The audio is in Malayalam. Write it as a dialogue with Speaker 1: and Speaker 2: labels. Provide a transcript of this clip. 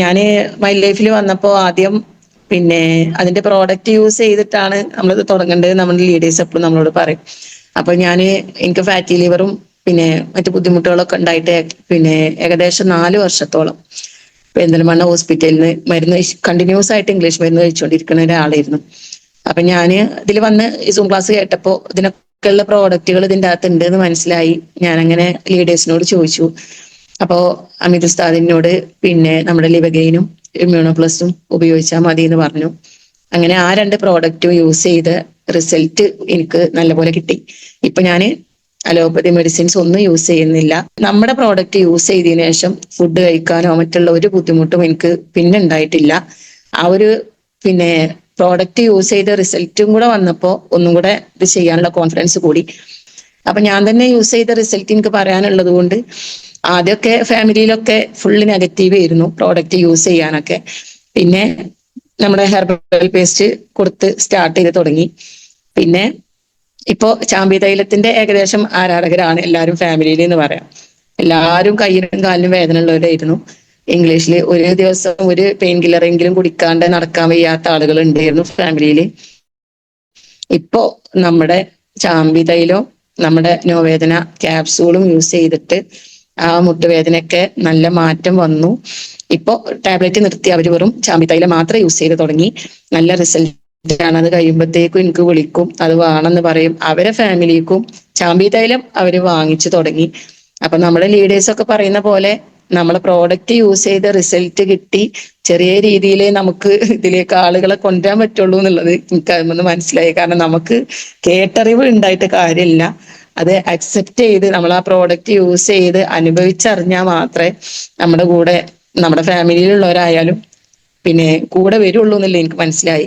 Speaker 1: ഞാന് മൈ ലൈഫിൽ വന്നപ്പോ ആദ്യം പിന്നെ അതിന്റെ പ്രോഡക്റ്റ് യൂസ് ചെയ്തിട്ടാണ് നമ്മളിത് തുടങ്ങേണ്ടത്. നമ്മുടെ ലീഡേഴ്സ് എപ്പോഴും നമ്മളോട് പറയും. അപ്പൊ ഞാന് എനിക്ക് ഫാറ്റി ലിവറും പിന്നെ മറ്റു ബുദ്ധിമുട്ടുകളൊക്കെ ഉണ്ടായിട്ട് പിന്നെ ഏകദേശം 4 വർഷത്തോളം പെരിന്തൽമണ്ണ ഹോസ്പിറ്റലിൽ നിന്ന് മരുന്ന് കണ്ടിന്യൂസ് ആയിട്ട് ഇംഗ്ലീഷ് മരുന്ന് കഴിച്ചുകൊണ്ടിരിക്കുന്ന ഒരാളായിരുന്നു. അപ്പൊ ഞാന് ഇതിൽ വന്ന് ഈ സൂം ക്ലാസ് കേട്ടപ്പോ ഇതിനൊക്കെയുള്ള പ്രോഡക്റ്റുകൾ ഇതിന്റെ അകത്ത് ഉണ്ട് എന്ന് മനസ്സിലായി. ഞാനങ്ങനെ ലീഡേഴ്സിനോട് ചോദിച്ചു. അപ്പോ അമിത് ഉസ്താദിനോട് പിന്നെ നമ്മുടെ ലിവഗെയിനും ഇമ്മ്യൂണോ പ്ലസും ഉപയോഗിച്ചാൽ മതി എന്ന് പറഞ്ഞു. അങ്ങനെ ആ 2 പ്രോഡക്റ്റും യൂസ് ചെയ്ത് റിസൾട്ട് എനിക്ക് നല്ലപോലെ കിട്ടി. ഇപ്പൊ ഞാന് അലോപ്പതി മെഡിസിൻസ് ഒന്നും യൂസ് ചെയ്യുന്നില്ല. നമ്മുടെ പ്രോഡക്റ്റ് യൂസ് ചെയ്തതിനു ശേഷം ഫുഡ് കഴിക്കാനോ മറ്റുള്ള ഒരു ബുദ്ധിമുട്ടും എനിക്ക് പിന്നെ ഉണ്ടായിട്ടില്ല. ആ ഒരു പിന്നെ പ്രോഡക്റ്റ് യൂസ് ചെയ്ത റിസൾട്ടും കൂടെ വന്നപ്പോ ഒന്നും കൂടെ ഇത് ചെയ്യാനുള്ള കോൺഫിഡൻസ് കൂടി. അപ്പൊ ഞാൻ തന്നെ യൂസ് ചെയ്ത റിസൾട്ട് എനിക്ക് പറയാനുള്ളത് കൊണ്ട് ആദ്യമൊക്കെ ഫാമിലിയിലൊക്കെ ഫുള്ള് നെഗറ്റീവ് ആയിരുന്നു പ്രോഡക്റ്റ് യൂസ് ചെയ്യാനൊക്കെ. പിന്നെ നമ്മുടെ ഹെർബൽ പേസ്റ്റ് കൊടുത്ത് സ്റ്റാർട്ട് ചെയ്ത് തുടങ്ങി. പിന്നെ ഇപ്പോ ചാമ്പി തൈലത്തിന്റെ ഏകദേശം ആരാധകരാണ് എല്ലാവരും ഫാമിലിയിൽ എന്ന് പറയാം. എല്ലാവരും കയ്യിനും കാലിനും വേദന ഉള്ളവരായിരുന്നു. ഇംഗ്ലീഷിൽ ഒരു ദിവസം ഒരു പെയിൻ കില്ലറെങ്കിലും കുടിക്കാണ്ട് നടക്കാൻ വയ്യാത്ത ആളുകൾ ഉണ്ടായിരുന്നു ഫാമിലിയിൽ. ഇപ്പോ നമ്മുടെ ചാമ്പി തൈലം നമ്മുടെ നോവേദന ക്യാപ്സൂളും യൂസ് ചെയ്തിട്ട് ആ മുട്ടുവേദനയൊക്കെ നല്ല മാറ്റം വന്നു. ഇപ്പോ ടാബ്ലറ്റ് നിർത്തി അവർ വെറും ചാമ്പി തൈലം മാത്രം യൂസ് ചെയ്ത് തുടങ്ങി. നല്ല റിസൾട്ട് ആണ്. അത് കഴിയുമ്പോഴത്തേക്കും എനിക്ക് വിളിക്കും, അത് വേണമെന്ന് പറയും. അവരെ ഫാമിലിക്കും ചാമ്പി തൈലം അവര് വാങ്ങിച്ചു തുടങ്ങി. അപ്പൊ നമ്മുടെ ലീഡേഴ്സ് ഒക്കെ പറയുന്ന പോലെ നമ്മളെ പ്രോഡക്റ്റ് യൂസ് ചെയ്ത റിസൾട്ട് കിട്ടി ചെറിയ രീതിയിൽ നമുക്ക് ഇതിലേക്ക് ആളുകളെ കൊണ്ടുവരാൻ പറ്റുള്ളൂ എന്നുള്ളത് എനിക്ക് അതിൽ മനസ്സിലായി. കാരണം നമുക്ക് കേട്ടറിവ് ഉണ്ടായിട്ട് കാര്യമില്ല, അത് അക്സെപ്റ്റ് ചെയ്ത് നമ്മൾ ആ പ്രോഡക്റ്റ് യൂസ് ചെയ്ത് അനുഭവിച്ചറിഞ്ഞാൽ മാത്രമേ നമ്മുടെ കൂടെ നമ്മുടെ ഫാമിലിയിലുള്ളവരായാലും പിന്നെ കൂടെ വരുള്ളൂ എന്നല്ലേ എനിക്ക് മനസ്സിലായി.